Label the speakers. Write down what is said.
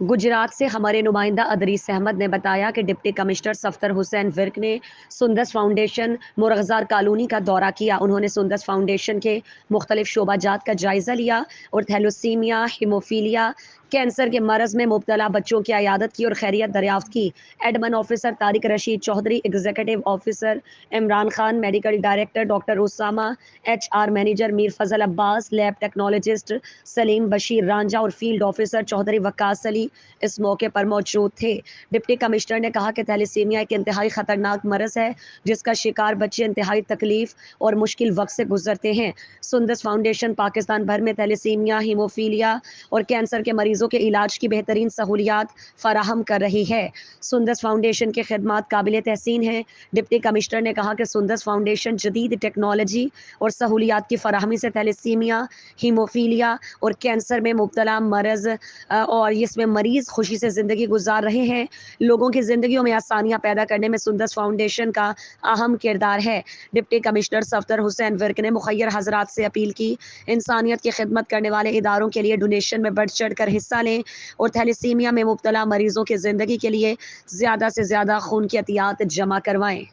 Speaker 1: गुजरात से हमारे नुमाइंदा अदरीस अहमद ने बताया कि डिप्टी कमिश्नर सफ्तर हुसैन विर्क ने सुंदस फाउंडेशन मुरगजार कॉलोनी का दौरा किया। उन्होंने सुंदस फाउंडेशन के मुख्तलिफ शोबाजात का जायजा लिया और थैलोसीमिया, हीमोफीलिया, कैंसर के मरज में मुब्तला बच्चों की अयादत की और खैरियत दरियाफ्त की। Admin officer Tariq Rashid Chaudhry, executive officer Imran Khan, medical director doctor Usama, HR manager Mir Fazal Abbas, lab technologist Saleem Bashir Ranjha और फील्ड ऑफिसर चौधरी वक्कास अली इस मौके पर मौजूद थे। डिप्टी कमिश्नर ने कहा कि थैलेसीमिया एक इंतहाई खतरनाक मरज है जिसका शिकार बच्चे इंतहाई तकलीफ और मुश्किल वक्त से गुजरते हैं। सुंदस फाउंडेशन पाकिस्तान भर में थैलेसीमिया, हीमोफीलिया और कैंसर के मरीजों के इलाज की बेहतरीन सहूलियात फराहम कर रही है। सुंदस फाउंडेशन की खिदमात काबिल तहसीन है। डिप्टी कमिश्नर ने कहा कि सुंदस फाउंडेशन जदीद टेक्नोलॉजी और सहूलियात की फराहमी से थैलेसीमिया, हीमोफीलिया और कैंसर में मुब्तला मरज और इसमें मरीज़ खुशी से ज़िंदगी गुजार रहे हैं। लोगों की ज़िंदगियों में आसानियाँ पैदा करने में सुंदस फाउंडेशन का अहम किरदार है। डिप्टी कमिश्नर सफ्तर हुसैन विर्क ने मुखय्यर हज़रात से अपील की, इंसानियत की खिदमत करने वाले इदारों के लिए डोनेशन में बढ़ चढ़ कर हिस्सा लें और थैलेसीमिया में मुब्तला मरीज़ों की ज़िंदगी के लिए ज़्यादा से ज़्यादा खून की अतियात जमा करवाएँ।